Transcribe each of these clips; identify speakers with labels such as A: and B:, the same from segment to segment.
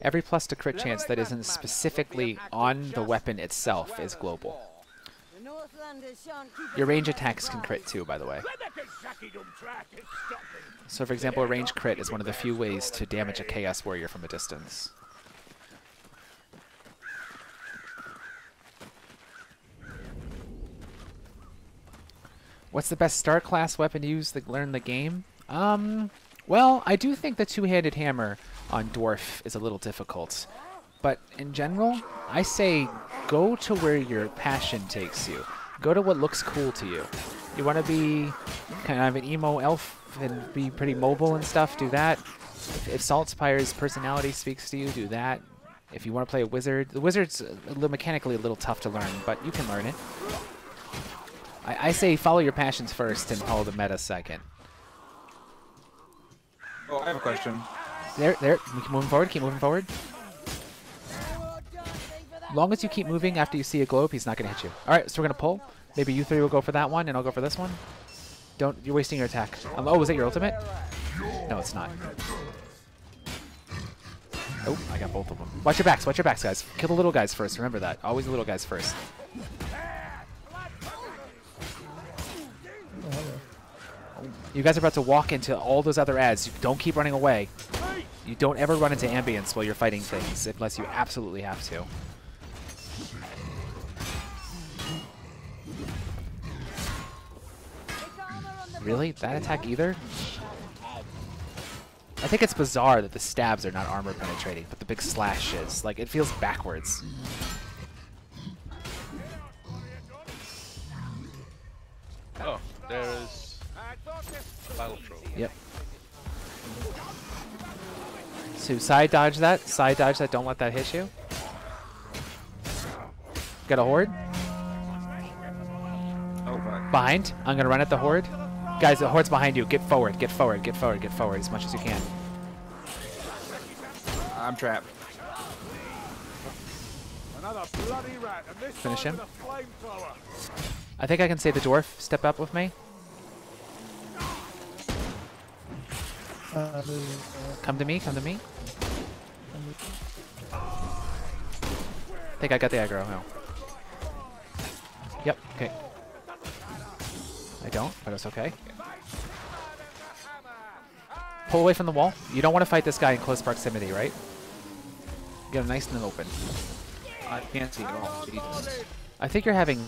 A: Every plus to crit chance that isn't specifically on the weapon itself is global. Your range attacks can crit too, by the way. So for example, a range crit is one of the few ways to damage a Chaos Warrior from a distance. What's the best start class weapon to use to learn the game? Well, I do think the two-handed hammer on Dwarf is a little difficult. But in general, I say go to where your passion takes you. Go to what looks cool to you. You want to be kind of an emo elf and be pretty mobile and stuff, do that. If Saltspire's personality speaks to you, do that. If you want to play a wizard, the wizard's mechanically a little tough to learn, but you can learn it. I say follow your passions first and follow the meta second.
B: Oh, I have a question.
A: There. Keep moving forward. Keep moving forward. As long as you keep moving after you see a globe, he's not going to hit you. All right, so we're going to pull. Maybe you three will go for that one, and I'll go for this one. You're wasting your attack. Oh, was that your ultimate? No, it's not. Oh, I got both of them. Watch your backs, guys. Kill the little guys first. Remember that. Always the little guys first. You guys are about to walk into all those other ads. You don't keep running away. You don't ever run into ambience while you're fighting things, unless you absolutely have to. Really? That attack either? I think it's bizarre that the stabs are not armor penetrating, but the big slash is. Like, it feels backwards.
C: Oh, there's battle troll.
A: Yep. So side dodge that. Side dodge that. Don't let that hit you. Got a horde.
B: Oh, fuck.
A: Behind. I'm going to run at the horde. Guys, the horde's behind you. Get forward. Get forward. Get forward. Get forward as much as you can.
B: I'm trapped.
A: Finish him. I think I can say the dwarf. Step up with me. Come to me. Come to me. I think I got the aggro now. Yep. Okay. I don't, but it's okay. Pull away from the wall. You don't want to fight this guy in close proximity, right? Get him nice and open.
B: I can't see at all. Jesus.
A: I think you're having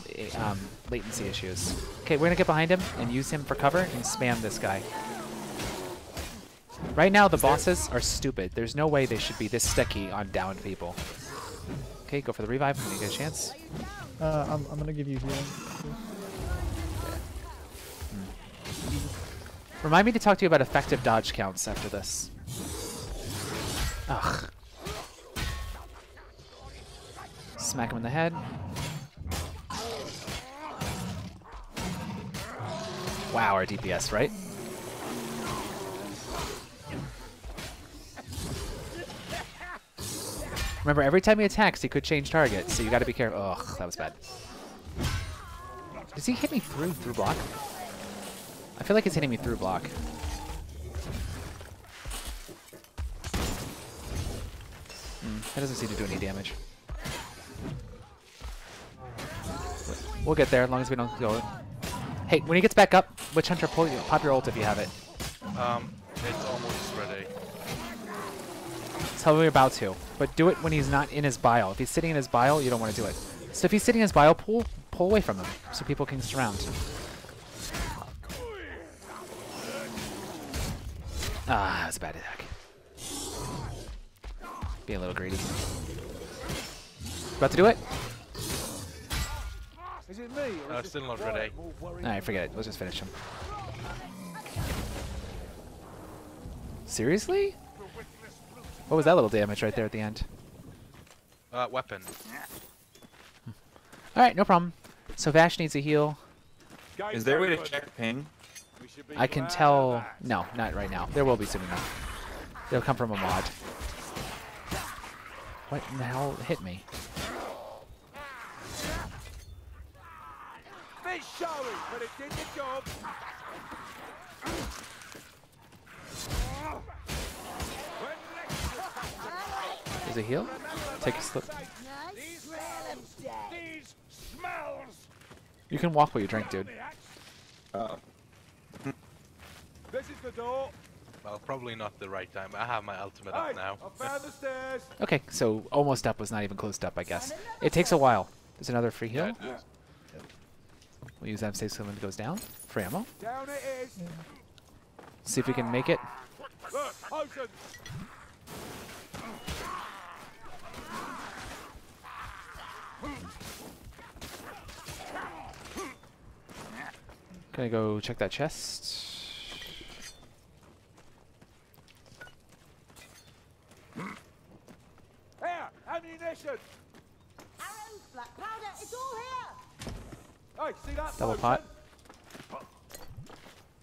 A: latency issues. Okay, we're going to get behind him and use him for cover and spam this guy. Right now, the bosses are stupid. There's no way they should be this sticky on downed people. Okay, go for the revive when you get a chance.
D: I'm going to give you healing.
A: Remind me to talk to you about effective dodge counts after this. Ugh. Smack him in the head. Wow, our DPS, right? Remember, every time he attacks, he could change target, so you gotta be careful. Ugh, that was bad. Does he hit me through block? I feel like it's hitting me through block. That doesn't seem to do any damage. We'll get there as long as we don't go. Hey, when he gets back up, Witch Hunter, pop your ult if you have it.
C: It's almost ready.
A: Tell me about to, but do it when he's not in his bile. If he's sitting in his bile, you don't want to do it. So if he's sitting in his bile, pull away from him so people can surround. Ah, that was a bad attack. Being a little greedy. About to do it?
E: Is it me? Or
C: Still not ready.
A: Alright, forget it. Let's just finish him. Seriously? What was that little damage right there at the end?
C: Weapon.
A: Alright, no problem. So Vash needs a heal.
B: Is there a way to check ping?
A: I can tell... No, not right now. There will be soon enough. They'll come from a mod. What in the hell hit me?
E: Bit showy, but it did the job.
A: There's a heal. Take a slip. You can walk while you drink, dude.
B: Oh.
E: This is the door.
C: Well, probably not the right time. I have my ultimate up
E: Hey,
C: now.
E: I found the stairs.
A: Okay, so almost up was not even closed up, I guess. It takes a while. There's another free heal.
C: Yeah, it is.
A: We'll use that in case someone goes down. Free ammo.
E: Down it is.
A: See if we can make it.
E: Look, potions.
A: Gonna go check that chest.
E: Here, ammunition.
F: Arrows, black powder, it's all here!
E: Hey, see that
A: Double
E: potion?
A: pot.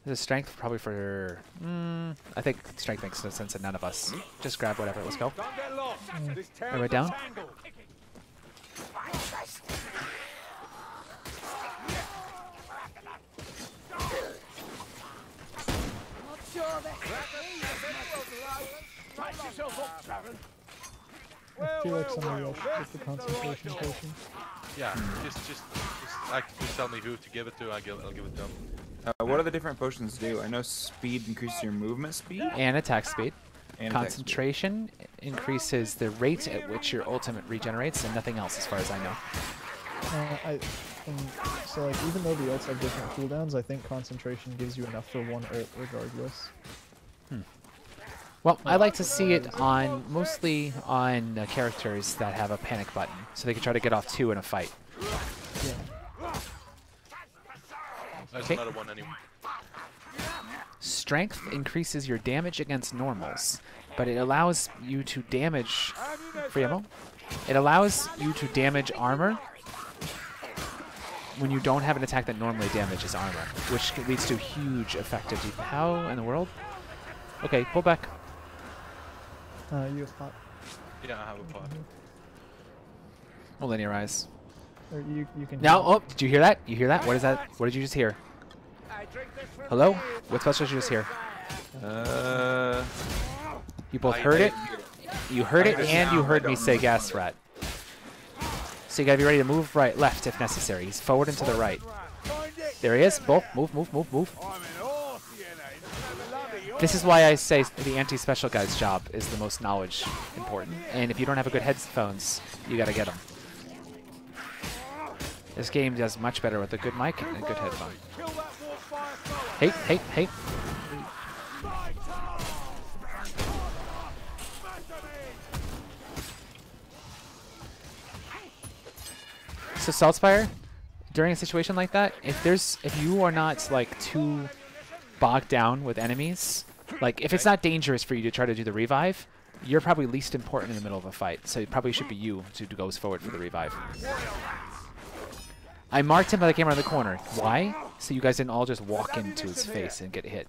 A: This is strength, probably for... I think strength makes no sense to none of us. Just grab whatever. Let's go.
E: Don't get lost. This
A: Right
E: town's
A: down.
E: a tangle.
F: Not sure that
D: I feel like somebody else should get the concentration potion.
C: Yeah, just tell me who to give it to. I'll give it to him.
B: What do the different potions do? I know speed increases your movement speed.
A: And attack speed.
B: And attack speed.
A: Concentration increases the rate at which your ultimate regenerates, and nothing else as far as I know.
D: So like even though the ults have different cooldowns, I think concentration gives you enough for one ult regardless.
A: Well, I like to see it on mostly on characters that have a panic button, so they can try to get off 2 in a fight.
D: Yeah.
C: There's
A: Okay.
C: another one anyway.
A: Strength increases your damage against normals, but it allows you to damage... Free ammo? It allows you to damage armor when you don't have an attack that normally damages armor, which leads to huge effective... How in the world? Okay, pull back.
D: You have pot.
C: Yeah, I have a pot.
A: We'll linearize.
D: Or you can.
A: Now, oh, did you hear that? You hear that? What is that? What did you just hear? Hello? What special did you just hear? You both heard it? You heard it and you heard me say gas rat. So you gotta be ready to move right, left if necessary. He's forward and to the right. There he is. Both. Move, move, move, move.
E: I'm an horse, you know. Bloody
A: This is why I say the anti-special guy's job is the most knowledge important. And if you don't have a good headphones, you gotta get them. This game does much better with a good mic and a good headphone.
E: Kill that warfire thrower.
A: Hey, hey, hey. So Saltspire, during a situation like that, if you are not like too bogged down with enemies, like if it's not dangerous for you to try to do the revive, you're probably least important in the middle of a fight. So it probably should be you who goes forward for the revive. I marked him, but I came around the corner. Why? So you guys didn't all just walk into his face and get hit.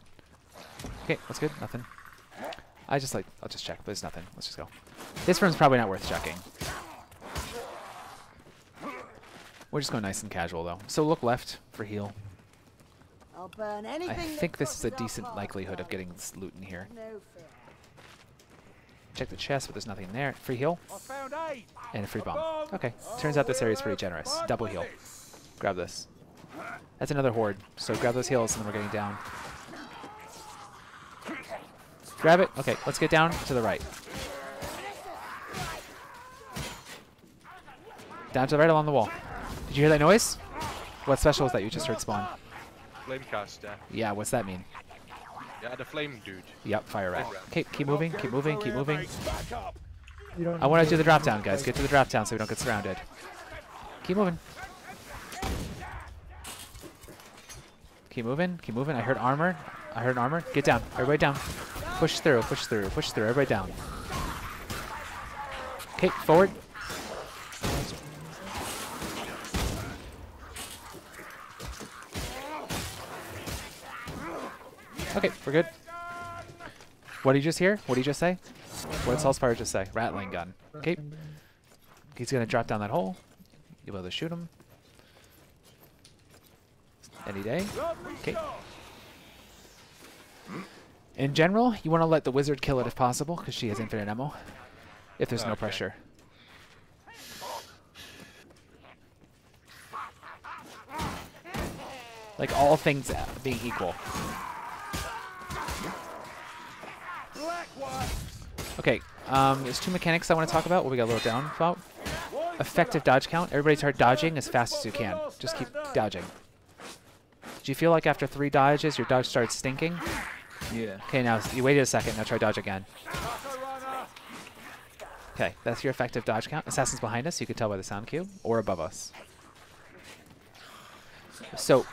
A: Okay, that's good. Nothing. I'll just check. But there's nothing. Let's just go. This room's probably not worth checking. We're just going nice and casual, though. So look left for heal.
F: I'll burn
A: I
F: anything
A: think
F: that
A: this is a
F: crosses our
A: decent
F: path.
A: likelihood of getting this loot in here.
F: No fear.
A: Check the chest, but there's nothing there. Free heal
E: I found 8.
A: and a free bomb. Okay. Turns out this area is pretty generous. Double heal. Grab this. That's another horde. So grab those heals and then we're getting down. Grab it. Okay, let's get down to the right. Down to the right along the wall. Did you hear that noise? What special was that you just heard spawn?
C: Flamecaster.
A: Yeah, what's that mean?
C: Yeah, the flame dude.
A: Yep, fire rat. Okay, keep moving, keep moving, keep moving.
E: Back up.
D: You don't
A: I want to
D: need
A: do the drop down, guys. Get to the drop down so we don't get surrounded. Keep moving. Keep moving, keep moving. I heard armor. I heard armor. Get down. Everybody down. Push through, push through, push through. Everybody down. Okay, forward. Okay, we're good. What did you just hear? What did you just say? What did Saltspire just say? Rattling gun. Okay. He's going to drop down that hole. You'll be able to shoot him. Any day. Okay. In general, you want to let the wizard kill it if possible, because she has infinite ammo. if there's no
C: Okay.
A: pressure. Like all things being equal.
E: Black one.
A: Okay, there's 2 mechanics I want to talk about. What we got a little down about. Effective dodge count. Everybody start dodging as fast as you can. Just keep dodging. Do you feel like after 3 dodges, your dodge starts stinking?
B: Yeah.
A: Okay, now you waited a second. Now try dodge again.
E: Tucker runner.
A: Okay, that's your effective dodge count. Assassin's behind us. You can tell by the sound cue, or above us. So,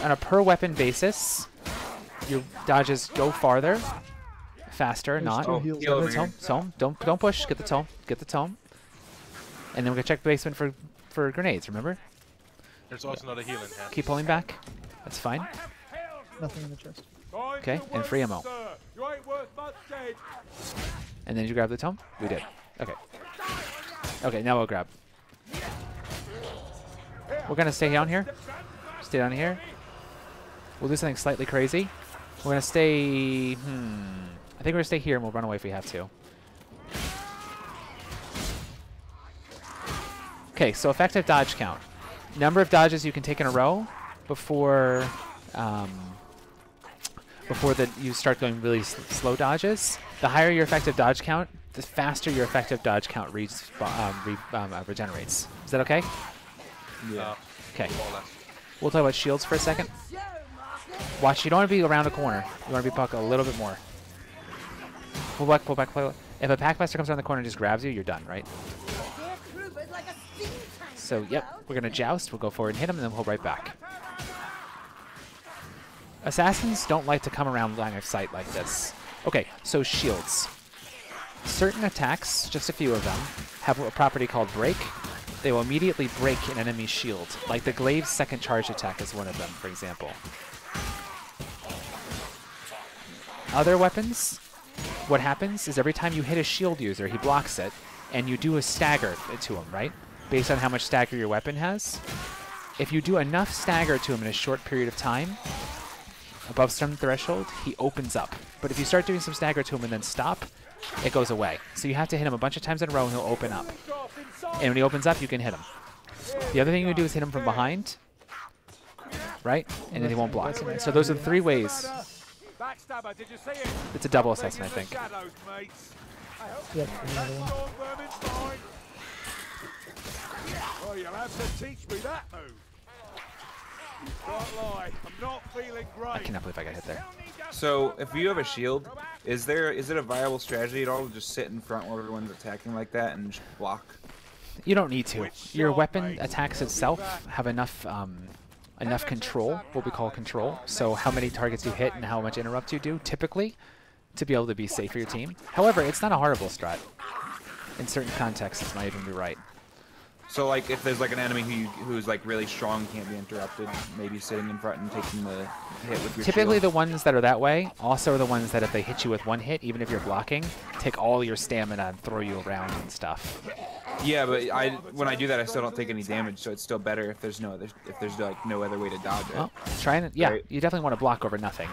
A: on a per weapon basis, your dodges go farther, faster,
D: There's
A: not.
D: two
B: Oh,
D: heals
B: heal
D: over
B: over
D: here.
B: here.
A: Tome. Don't push. Get the tome. Get the tome. And then we're gonna check the basement for grenades. Remember?
C: There's also another healing hand.
A: Keep pulling back. That's fine.
D: Nothing in the chest.
A: Okay, and free ammo.
E: You ain't worth much dead.
A: And then you grab the tome. We did. Okay. Okay, now we'll grab. We're gonna stay down here. Stay down here. We'll do something slightly crazy. We're gonna stay. I think we're gonna stay here and we'll run away if we have to. Okay, so effective dodge count. Number of dodges you can take in a row before you start going really slow dodges. The higher your effective dodge count, the faster your effective dodge count regenerates. Is that okay?
B: Yeah.
A: Okay.
C: More or less.
A: We'll talk about shields for a second. Watch, you don't want to be around a corner. You want to be back a little bit more. Pull back, pull back, pull back. If a packmaster comes around the corner and just grabs you, you're done, right? So, yep, we're going to joust. We'll go forward and hit him, and then we'll hold right back. Assassins don't like to come around line of sight like this. Okay, so shields. Certain attacks, just a few of them, have a property called break. They will immediately break an enemy's shield. Like the Glaive's second charge attack is one of them, for example. Other weapons, what happens is every time you hit a shield user, he blocks it, and you do a stagger to him, right? Based on how much stagger your weapon has. If you do enough stagger to him in a short period of time, above some threshold, he opens up. But if you start doing some stagger to him and then stop, it goes away. So you have to hit him a bunch of times in a row and he'll open up. And when he opens up, you can hit him. The other thing you can do is hit him from behind, right? And then he won't block. So those are the 3 ways.
E: Backstabber, did you see it?
A: It's a double assessment, I think.
E: Shadows, mates.
D: Yep, another one.
E: Storm vermin's fine. Oh, you'll have to teach me that move. Can't lie, I'm not feeling great.
A: I cannot believe I got hit there.
B: So if you have a shield, is it a viable strategy at all to just sit in front where everyone's attacking like that and just block?
A: You don't need to. Your weapon attacks itself have enough enough control, what we call control. So how many targets you hit and how much interrupt you do, typically, to be able to be safe for your team. However, it's not a horrible strat. In certain contexts, it might even be right.
B: So like if there's like an enemy who's like really strong, can't be interrupted, maybe sitting in front and taking the hit with your
A: Typically,
B: shield.
A: the ones that are that way also are the ones that if they hit you with one hit, even if you're blocking, take all your stamina and throw you around and stuff.
B: Yeah, but when I do that, I still don't take any damage, so it's still better if there's like no other way to dodge it.
A: Well, try and yeah,
B: Right.
A: you definitely want to block over nothing.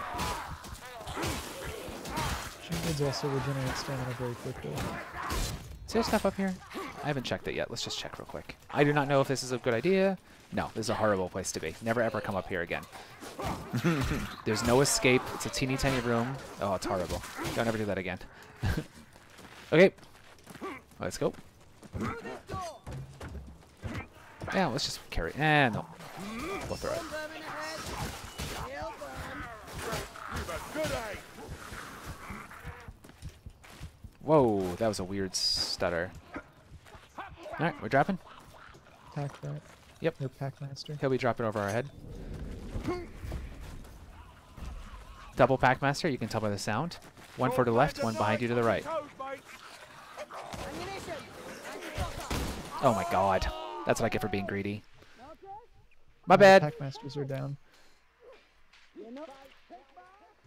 D: Shields also regenerate stamina very quickly.
A: Is there stuff up here? I haven't checked it yet. Let's just check real quick. I do not know if this is a good idea. No, this is a horrible place to be. Never ever come up here again. There's no escape. It's a teeny tiny room. Oh, it's horrible. Don't ever do that again. Okay. Let's go. Yeah, let's just carry. No. We'll throw it.
E: Good aim.
A: Whoa, that was a weird stutter. Alright, we're dropping.
D: Pack rat.
A: Yep.
D: Or packmaster.
A: He'll be dropping over our head. Double Packmaster, you can tell by the sound. One for the left, one behind you to the right. Oh my god. That's what I get for being greedy. My bad. That
D: Packmasters are down.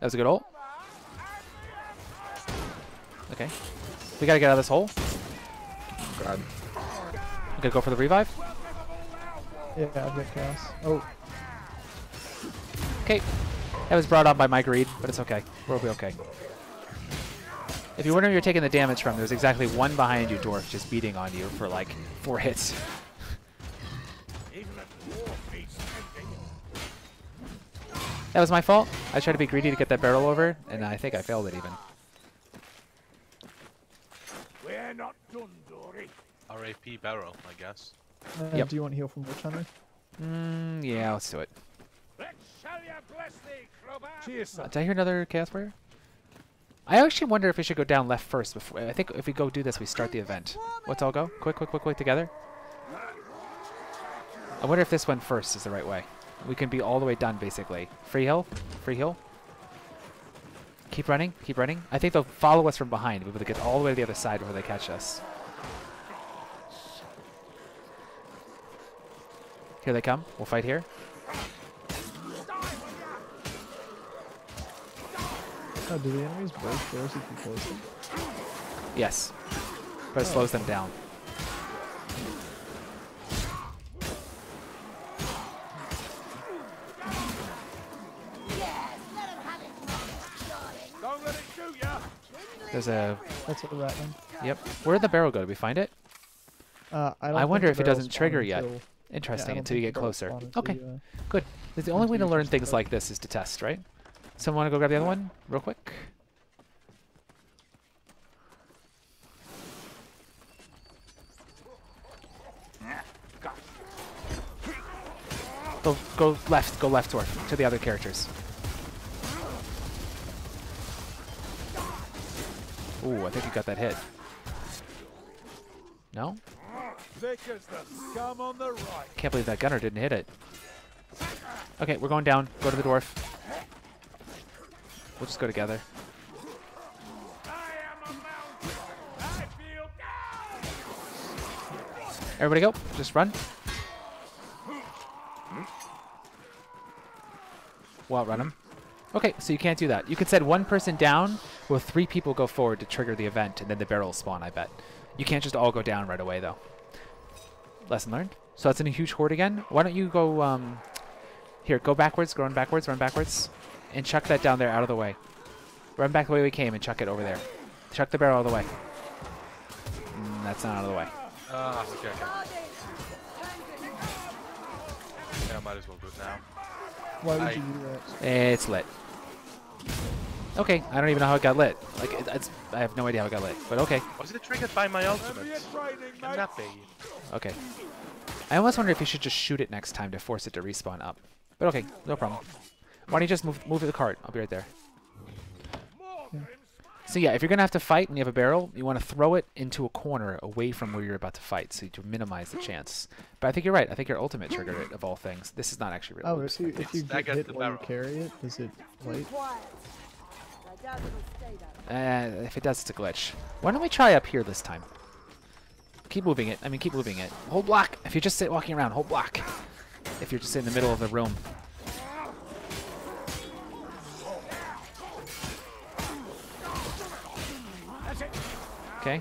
A: was a good ult. Okay. We gotta get out of this hole.
B: God.
A: We gotta go for the revive.
D: Yeah, I've got chaos. Oh,
A: Okay. That was brought on by my greed, but it's okay. We'll be okay. If you're wondering where you're taking the damage from, there's exactly one behind you, Dwarf, just beating on you for like 4 hits.
E: Even a dwarf needs tending.
A: That was my fault. I tried to be greedy to get that barrel over, and I think I failed it even.
E: We're not done, Dory.
C: RAP barrel, I guess.
A: Yep.
D: Do you want heal from Witch Hunter?
A: Yeah, let's do it.
E: Let's shall you bless thee, clubber. Cheers, son.
A: Did I hear another Chaos Warrior? I actually wonder if we should go down left first. Before I think if we go do this, we start the event. Let's all go. Quick, quick, quick, quick, together. I wonder if this one first is the right way. We can be all the way done, basically. Free heal. Free heal. Keep running. Keep running. I think they'll follow us from behind. We'll be able to get all the way to the other side before they catch us. Here they come. We'll fight here.
D: Oh, do the enemies break doors if you close them?
A: Yes. But it slows them down.
E: Don't let it shoot ya.
A: There's a...
D: That's a rattling.
A: Yep. Where'd the barrel go? Did we find it?
D: I
A: wonder
D: think
A: if it
D: the barrels
A: doesn't trigger
D: spawn
A: yet.
D: until-
A: Interesting,
D: yeah, I don't
A: until you
D: think
A: get
D: the barrels
A: closer.
D: spawn until
A: Okay,
D: you,
A: good. The only way to
D: until you
A: learn
D: push
A: things
D: the
A: like this is to test, right? Someone want to go grab the other one real quick? Go left, Dwarf, to the other characters. Ooh, I think you got that hit. No?
E: Thick as the scum on the right.
A: Can't believe that gunner didn't hit it. Okay, we're going down. Go to the dwarf. We'll just go together.
E: I am a mountain. I feel down.
A: Everybody go. Just run. We'll outrun him. Okay, so you can't do that. You could send one person down, while 3 people go forward to trigger the event, and then the barrel will spawn, I bet. You can't just all go down right away, though. Lesson learned. So that's in a huge horde again. Why don't you go, here, go backwards, run backwards, and chuck that down there out of the way. Run back the way we came and chuck it over there. Chuck the barrel out of the way. That's not out of the way.
C: Ah, okay, okay. Yeah, I might as well do it now.
D: Why would you do that?
A: It's lit. Okay, I don't even know how it got lit. Like, I have no idea how it got lit, but okay.
C: Was it triggered by my ultimate?
E: Remember your training,
C: Can
E: mate.
C: that be?
A: Okay. I almost wonder if you should just shoot it next time to force it to respawn up. But okay, no problem. Why don't you just move to the cart? I'll be right there. So yeah, if you're going to have to fight and you have a barrel, you want to throw it into a corner away from where you're about to fight so to minimize the chance. But I think you're right. I think your ultimate triggered it, of all things. This is not actually real.
D: Oh, if you
C: That
D: get
C: gets
D: hit
C: the
D: while you
C: barrel.
D: carry it, does it light?
F: Quiet. I doubt it'll stay that way.
A: If it does, it's a glitch. Why don't we try up here this time? Keep moving it. I mean, keep moving it. Hold block. If you're just walking around, hold block. If you're just in the middle of the room. Okay.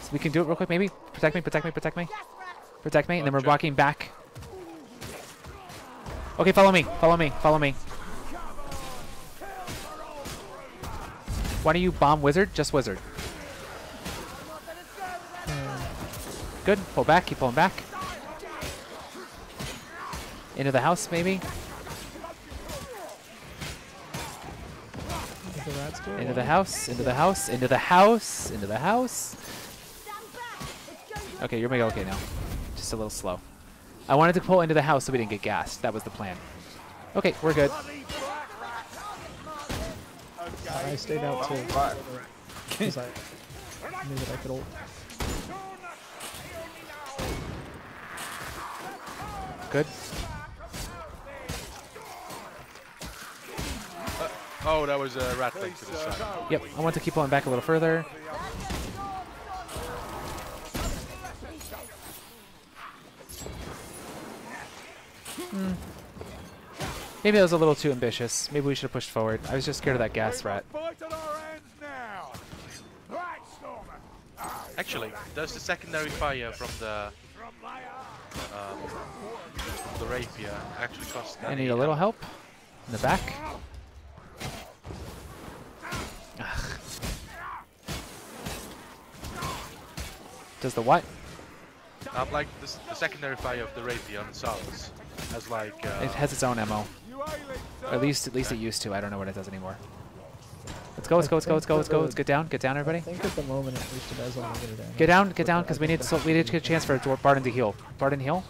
A: So we can do it real quick, maybe? Protect me, protect me, protect me. Protect me, and then we're walking back. Okay, follow me, follow me, follow me. Why don't you bomb wizard? Just wizard. Good. Pull back. Keep pulling back. Into the house, maybe.
D: The rats go
A: Into the
D: away?
A: house. Into the house. Into the house. Into the house. Okay, you're okay now. Just a little slow. I wanted to pull into the house so we didn't get gassed. That was the plan. Okay, we're good.
D: I stayed out till because I knew that I could ult.
A: Good.
C: Oh, that was a rat thing to the side.
A: Yep, I want to keep pulling back a little further. Maybe that was a little too ambitious. Maybe we should have pushed forward. I was just scared of that gas rat.
E: Fight on our hands now. Right, Stormer.
C: Actually, does the secondary fire from the rapier actually cost?
A: I need a little help. In the back. Ugh. Does the what?
C: Like the secondary fire of the Rapier on Souls has like.
A: It has its own ammo.
E: You ailing, sir?
A: Or at least it used to. I don't know what it does anymore. Let's go. Let's go. Let's go. Let's go. Let's go. Let's get down. Get down,
D: I
A: everybody.
D: think at the moment at least it has unlimited damage.
A: Get down. Get
D: But
A: down,
D: I
A: because we
D: think
A: need
D: that's
A: to get a chance for Barden to heal. Barden heal.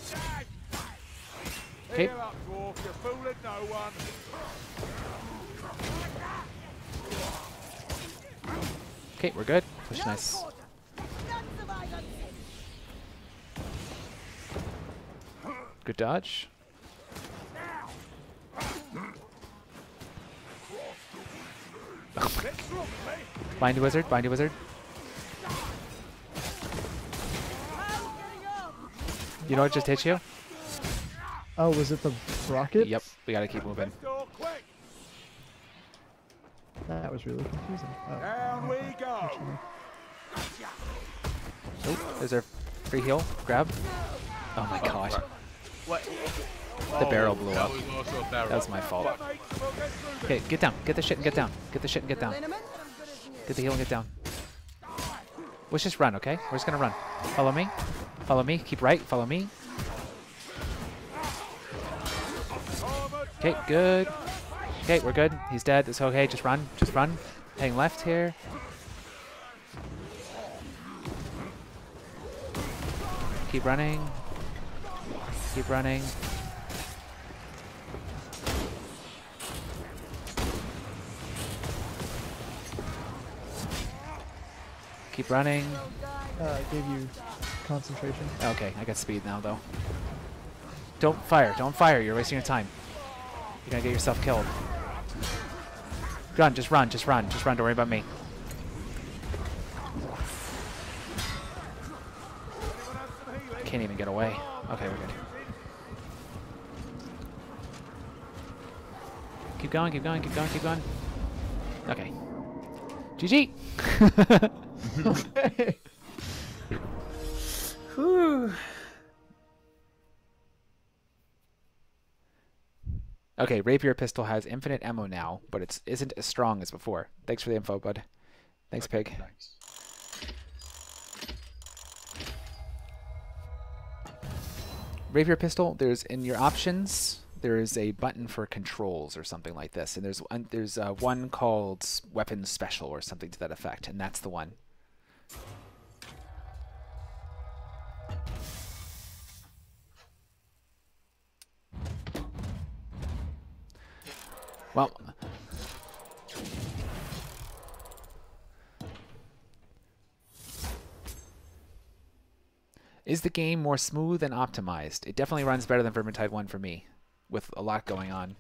E: Stand down.
A: Okay.
E: Hear up, Dwarf. You're fooling no one.
A: Okay, we're good. Push nice.
F: None survive unseen.
A: Good dodge.
E: Let's rock, mate.
A: Bind a wizard. Bind a wizard. You know what just hit you?
D: Oh, was it the rocket?
A: Yep. We gotta keep moving.
E: Let's go quick.
D: That was really confusing. Oh.
E: Down we go.
A: Oh, there's our free heal. Grab. Oh my god.
C: What?
A: The barrel blew
C: that
A: up.
C: was also a barrel.
A: That was my fault.
E: Mates, we'll get through
A: Okay, get down. Get the shit and get down. Get the shit and get down.
F: Liniment, I'm good as new.
A: Get the heal and get down. Let's just run, okay? We're just gonna run. Follow me. Follow me. Keep right. Follow me. Okay, good. Okay, we're good. He's dead. It's okay. Just run. Just run. Hang left here. Keep running. Keep running. Keep running.
D: I gave you concentration.
A: Okay, I got speed now, though. Don't fire. Don't fire. You're wasting your time. You're gonna get yourself killed. Run. Just run. Just run. Just run. Don't worry about me. Can't even get away. Okay, we're good. Keep going. Keep going. Keep going. Keep going. Okay. GG. Whew. Okay, Rapier Pistol has infinite ammo now, but it isn't as strong as before. Thanks for the info, bud. Thanks, Pig.
B: Nice.
A: Rapier Pistol, there's in your options, there is a button for controls or something like this, and there's one called Weapon Special or something to that effect, and that's the one. Well, is the game more smooth and optimized? It definitely runs better than Vermintide 1 for me, with a lot going on.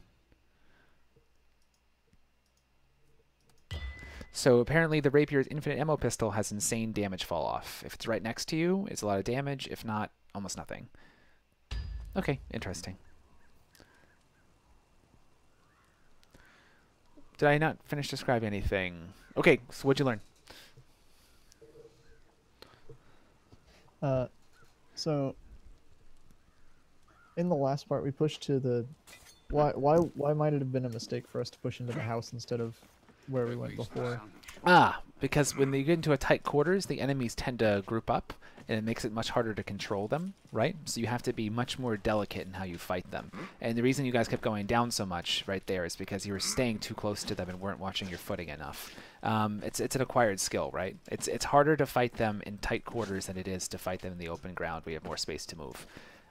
A: So apparently the Rapier's infinite ammo pistol has insane damage fall off. If it's right next to you, it's a lot of damage. If not, almost nothing. Okay, interesting. Did I not finish describing anything? Okay, so what'd you learn?
D: So in the last part we pushed to the why might it have been a mistake for us to push into the house instead of where we went before?
A: Ah, because when you get into a tight quarters, the enemies tend to group up, and it makes it much harder to control them, right? So you have to be much more delicate in how you fight them. And the reason you guys kept going down so much right there is because you were staying too close to them and weren't watching your footing enough. It's an acquired skill, right? It's harder to fight them in tight quarters than it is to fight them in the open ground where you have more space to move.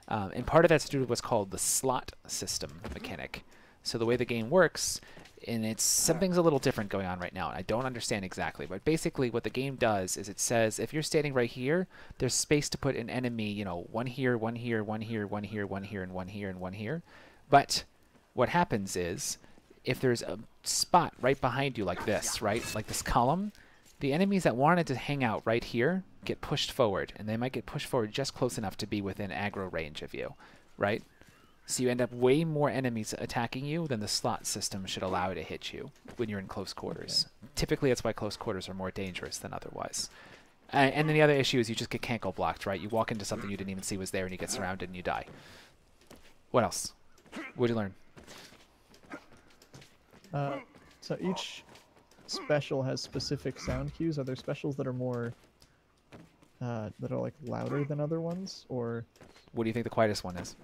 A: And part of that's to do with what's called the slot system mechanic. So the way the game works, and something's a little different going on right now, and I don't understand exactly, but basically what the game does is it says if you're standing right here, there's space to put an enemy, you know, one here, one here, one here, one here, one here, and one here, and one here. But what happens is if there's a spot right behind you like this, right, like this column, the enemies that wanted to hang out right here get pushed forward, and they might get pushed forward just close enough to be within aggro range of you, right? So you end up way more enemies attacking you than the slot system should allow to hit you when you're in close quarters. Okay. Typically, that's why close quarters are more dangerous than otherwise. And then the other issue is you just get cankle blocked, right? You walk into something you didn't even see was there, and you get surrounded and you die. What else? What did you learn?
D: So each special has specific sound cues, are there specials that are more that are like louder than other ones, or
A: What do you think the quietest one is?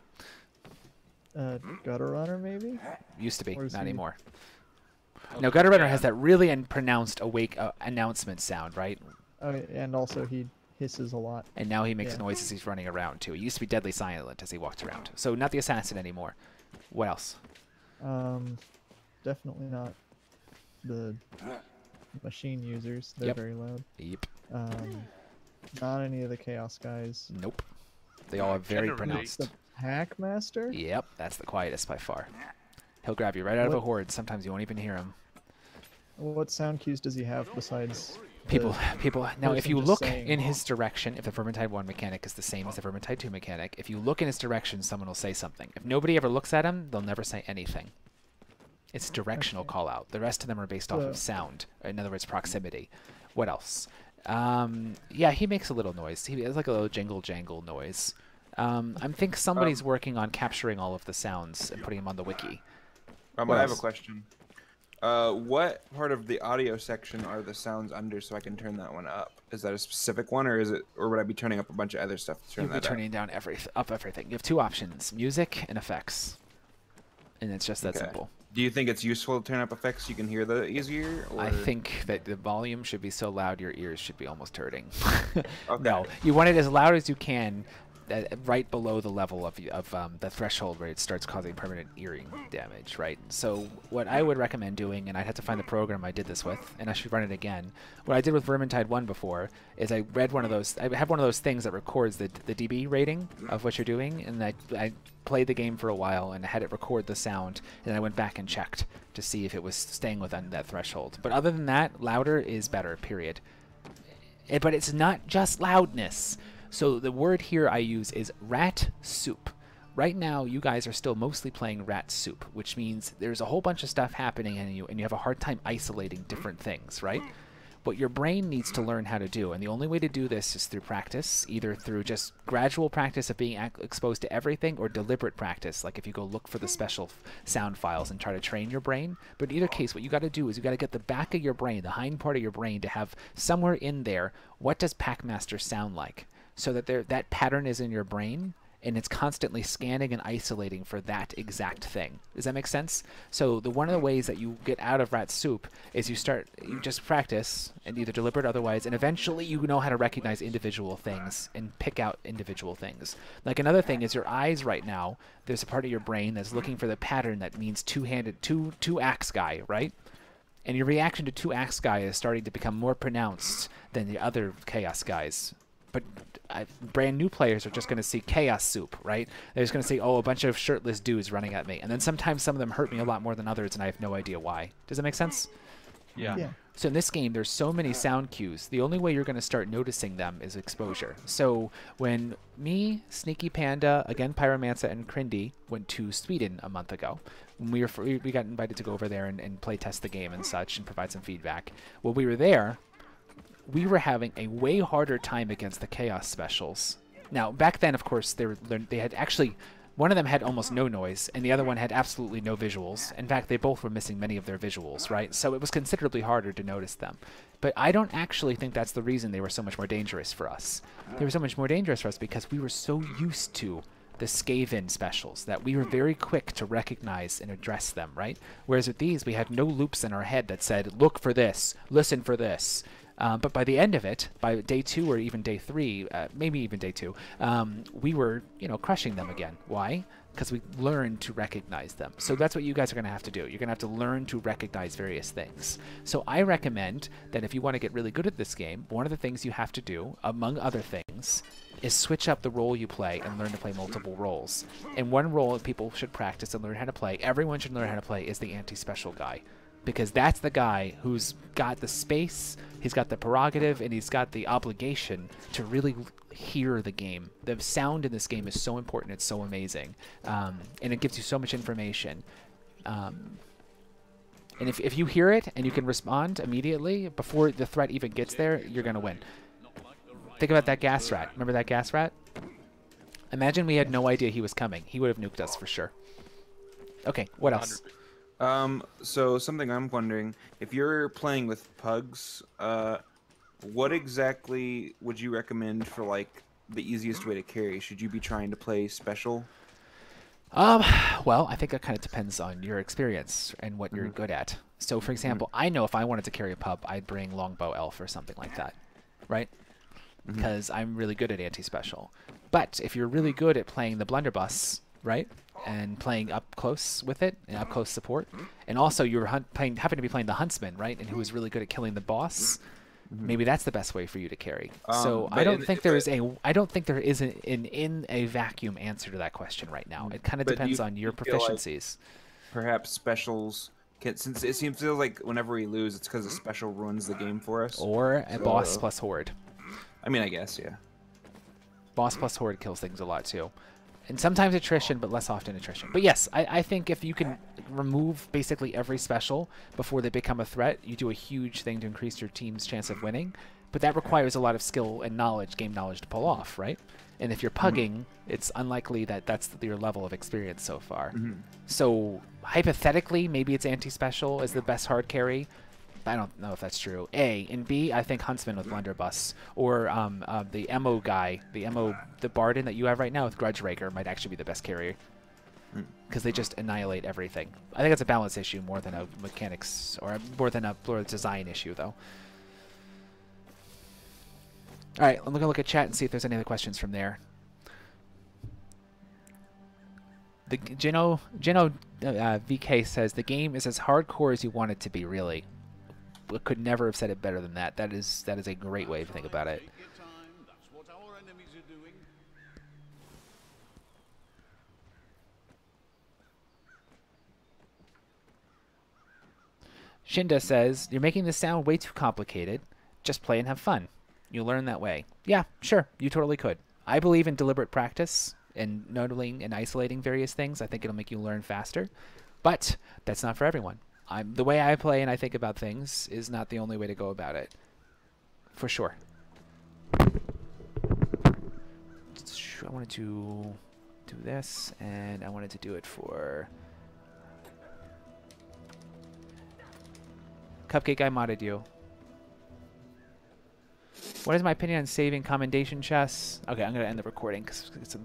D: Gutter Runner maybe?
A: Used to be,
D: Or is
A: not
D: he-
A: anymore.
C: Oh,
A: No, Gutter Runner
C: yeah.
A: has that really pronounced awake announcement sound, right?
D: Oh, and also he hisses a lot.
A: And now he makes
D: Yeah.
A: a noise as he's running around too. It used to be deadly silent as he walked around. So not the assassin anymore. What else?
D: Definitely not the machine users. They're
A: Yep.
D: very loud.
A: Yep.
D: Not any of the chaos guys.
A: Nope. They all are very
C: Generally.
A: pronounced.
D: The Packmaster?
A: Yep, that's the quietest by far. He'll grab you right out of a
D: What-
A: horde. Sometimes you won't even hear him.
D: What sound cues does he have besides
A: People. Now, if
D: person
A: you
D: just
A: look
D: saying-
A: in his direction, if the Vermintide 1 mechanic is the same as the Vermintide 2 mechanic, if you look in his direction, someone will say something. If nobody ever looks at him, they'll never say anything. It's directional
D: Okay.
A: call out. The rest of them are based off
D: So-
A: of sound. In other words, proximity. What else? Yeah, he makes a little noise. He has like a little jingle jangle noise. I think somebody's working on capturing all of the sounds and putting them on the wiki.
B: I
A: What
B: have a
A: else?
B: question. What part of the audio section are the sounds under, so I can turn that one up? Is that a specific one, or would I be turning up a bunch of other stuff to turn
A: You'll be
B: that up?
A: turning down everything. You have two options: music and effects, and it's just that
B: Okay.
A: simple.
B: Do you think it's useful to turn up effects so you can hear the easier? Or...
A: I think that the volume should be so loud your ears should be almost hurting.
B: Okay.
A: No, you want it as loud as you can, right below the level of the threshold where it starts causing permanent hearing damage, right? So what I would recommend doing, and I'd have to find the program I did this with, and I should run it again. What I did with Vermintide 1 before is I read one of those. I have one of those things that records the dB rating of what you're doing, and I played the game for a while and had it record the sound, and then I went back and checked to see if it was staying within that threshold. But other than that, louder is better, period. But it's not just loudness. So the word here I use is rat soup. Right now, you guys are still mostly playing rat soup, which means there's a whole bunch of stuff happening in you, and you have a hard time isolating different things, right? What your brain needs to learn how to do, and the only way to do this is through practice, either through just gradual practice of being exposed to everything, or deliberate practice, like if you go look for the special sound files and try to train your brain. But in either case, what you got to do is you got to get the back of your brain, the hind part of your brain, to have somewhere in there, what does Packmaster sound like? So that that pattern is in your brain, and it's constantly scanning and isolating for that exact thing. Does that make sense? So one of the ways that you get out of rat soup is you just practice, and either deliberate or otherwise, and eventually you know how to recognize individual things and pick out individual things. Like another thing is your eyes right now, there's a part of your brain that's looking for the pattern that means two-handed, two-axe guy, right? And your reaction to two-axe guy is starting to become more pronounced than the other chaos guys. But brand new players are just going to see chaos soup, right? They're just going to see, oh, a bunch of shirtless dudes running at me. And then sometimes some of them hurt me a lot more than others, and I have no idea why. Does that make sense?
C: Yeah.
D: Yeah.
A: So in this game, there's so many sound cues. The only way you're going to start noticing them is exposure. So when me, Sneaky Panda, again Pyromancer, and Crindy went to Sweden a month ago, when we got invited to go over there and play test the game and such and provide some feedback. While we were there, we were having a way harder time against the Chaos Specials. Now, back then, of course, they had actually... One of them had almost no noise, and the other one had absolutely no visuals. In fact, they both were missing many of their visuals, right? So it was considerably harder to notice them. But I don't actually think that's the reason they were so much more dangerous for us. They were so much more dangerous for us because we were so used to the Skaven specials that we were very quick to recognize and address them, right? Whereas with these, we had no loops in our head that said, look for this, listen for this. But by the end of it, by day 2 or even day 3, maybe even day 2, we were, crushing them again. Why? Because we learned to recognize them. So that's what you guys are going to have to do. You're going to have to learn to recognize various things. So I recommend that if you want to get really good at this game, one of the things you have to do, among other things, is switch up the role you play and learn to play multiple roles. And one role that people should practice and learn how to play, everyone should learn how to play, is the anti-special guy. Because that's the guy who's got the space, he's got the prerogative, and he's got the obligation to really hear the game. The sound in this game is so important, it's so amazing. And it gives you so much information. And if you hear it and you can respond immediately before the threat even gets there, you're going to win. Think about that gas rat. Remember that gas rat? Imagine we had no idea he was coming. He would have nuked us for sure. Okay, what else?
B: So something I'm wondering, if you're playing with pugs, what exactly would you recommend for like the easiest way to carry? Should you be trying to play special?
A: Um, well, I think that kind of depends on your experience and what you're
B: Mhm.
A: good at. So, for example, I know if I wanted to carry a pub, I'd bring Longbow Elf or something like that, right? Because I'm really good at anti-special. But if you're really good at playing the blunderbuss, right, and playing up close with it, and up close support, and also you're happen to be playing the huntsman, right, and who is really good at killing the boss, maybe that's the best way for you to carry. So
B: But
A: I don't
B: in-
A: think there is an in a vacuum answer to that question right now. It kind of
B: But do
A: depends
B: you-
A: on your
B: you feel like-
A: proficiencies.
B: Perhaps specials can, since it feels like whenever we lose, it's because a special ruins the game for us.
A: Or a boss
B: So-
A: plus horde.
B: I mean, I guess, yeah.
A: Boss plus horde kills things a lot too. And sometimes attrition, but less often attrition. But yes, I think if you can remove basically every special before they become a threat, you do a huge thing to increase your team's chance of winning. But that requires a lot of skill and knowledge, game knowledge, to pull off, right? And if you're pugging, it's unlikely that that's your level of experience so far. So hypothetically, maybe it's anti-special is the best hard carry. I don't know if that's true. A and B, I think Huntsman with Blunderbuss or the Emo guy, the Barden that you have right now with Grudge Raker might actually be the best carrier because they just annihilate everything. I think it's a balance issue more than a mechanics or more than a design issue, though. All right, I'm gonna look at chat and see if there's any other questions from there. The Geno VK says the game is as hardcore as you want it to be. Really. Could never have said it better than that. That is a great way to think about it.
G: Take your time. That's what our enemies are doing.
A: Shinda says, you're making this sound way too complicated. Just play and have fun. You'll learn that way. Yeah, sure. You totally could. I believe in deliberate practice and noting and isolating various things. I think it'll make you learn faster. But that's not for everyone. The way I play and I think about things is not the only way to go about it. For sure. I wanted to do this, and I wanted to do it for Cupcake. I modded you. What is my opinion on saving commendation chests? Okay, I'm going to end the recording because it's a